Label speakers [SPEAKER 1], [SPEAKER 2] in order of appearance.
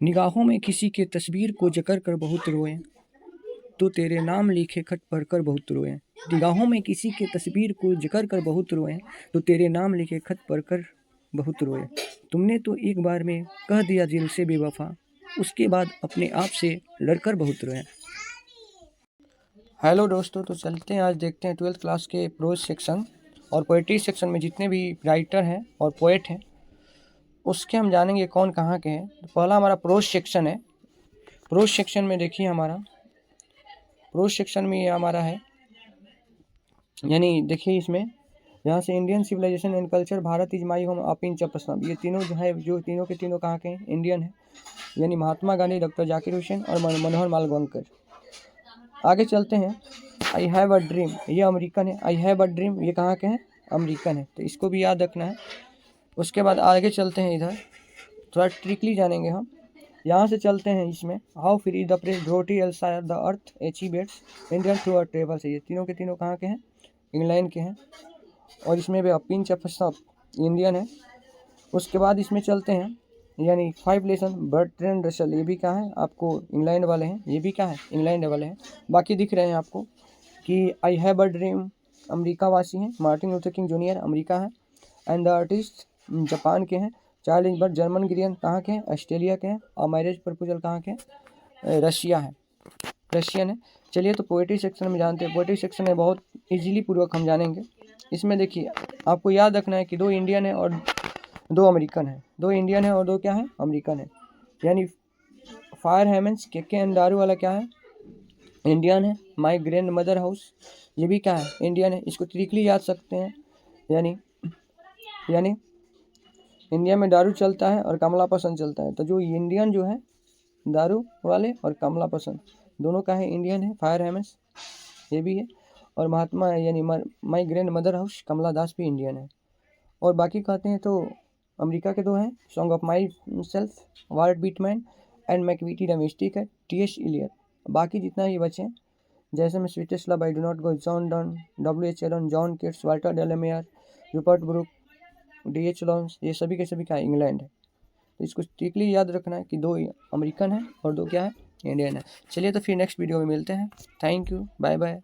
[SPEAKER 1] निगाहों में किसी के तस्वीर को जकर कर बहुत रोए, तो तेरे नाम लिखे खत पढ़कर बहुत रोए। निगाहों में किसी के तस्वीर को जकर कर बहुत रोए, तो तेरे नाम लिखे खत पढ़कर बहुत रोए। तुमने तो एक बार में कह दिया दिल से बेवफा, उसके बाद अपने आप से लड़कर बहुत रोए। हेलो दोस्तों, तो चलते हैं आज देखते हैं 12th क्लास के प्रोज सेक्शन और पोएट्री सेक्शन में जितने भी राइटर हैं और पोएट हैं उसके हम जानेंगे कौन कहाँ के हैं। तो पहला हमारा प्रोज सेक्शन है। प्रोज सेक्शन में देखिए हमारा प्रोज सेक्शन में ये हमारा है, यानी देखिए इसमें यहाँ से Indian civilization and culture, Bharat is my home, आप इन चपसना, ये तीनों जो है जो तीनों के तीनों कहाँ के हैं, इंडियन है, यानी महात्मा गांधी, डॉक्टर जाकिर हुसैन और मनोहर मालवंकर। आगे चलते हैं। आई हैव अ ड्रीम, ये अमेरिकन है। आई हैव अ ड्रीम, ये कहाँ के हैं, अमेरिकन है, तो इसको भी याद रखना है। उसके बाद आगे चलते हैं, इधर थोड़ा ट्रिकली जानेंगे हम। यहाँ से चलते हैं इसमें, हाउ फ्री द प्रेस रोटी एल्सायर द अर्थ एचिवेट्स इंडियन थ्रू अ ट्रेवल से, ये तीनों के तीनों कहाँ के हैं, इंग्लैंड के हैं। और इसमें भी पिन चपस्ता इंडियन है। उसके बाद इसमें चलते हैं, यानी 5 लेसन बर्ट्रैंड रसल, ये भी क्या है आपको, इंग्लैंड वाले हैं, ये भी क्या है, इंग्लैंड वाले हैं। बाकी दिख रहे हैं आपको कि I have a dream America वासी हैं, Martin Luther king junior America है, एंड द आर्टिस्ट जापान के हैं, चार्ल्स बर्ड जर्मन ग्रियन कहाँ के हैं, ऑस्ट्रेलिया के हैं, और मैरिज प्रपोजल कहाँ के हैं, रशिया है, रशियन है। चलिए तो पोएट्री सेक्शन में जानते हैं। पोएट्री सेक्शन में बहुत इजीली पूर्वक हम जानेंगे। इसमें देखिए आपको याद रखना है कि 2 इंडियन है और 2 अमेरिकन है, 2 इंडियन है और 2 क्या है, अमेरिकन है। यानी फायर हेमंस के एंड दारू वाला क्या है, इंडियन है। माई ग्रैंड मदर हाउस, ये भी क्या है, इंडियन है। इसको ट्रिकली याद सकते हैं, यानी इंडिया में दारू चलता है और कमला पसंद चलता है, तो जो इंडियन जो है दारू वाले और कमला पसंद दोनों का है, इंडियन है। फायर हेमंस ये भी है, और महात्मा यानी माई ग्रैंड मदर हाउस कमला दास भी इंडियन है। और बाकी कहते हैं तो अमेरिका के 2 हैं, सॉन्ग ऑफ माई सेल्फ, वार्ट बीटमैन एंड मैकविटी डोमेस्टिक है, टी.एस. इलियट। बाकी जितना ये बचे हैं, जैसे में sweetest love, I do not go, John Donne, W.H. Auden, John Keats, Walter de la Mare, Rupert Brooke, D.H. Lawrence, ये सभी के सभी क्या है, इंग्लैंड है। तो इसको स्ट्रिक्टली याद रखना है कि 2 अमेरिकन है और 2 क्या है, इंडियन है। चलिए तो फिर नेक्स्ट वीडियो में मिलते हैं। Thank you, bye bye.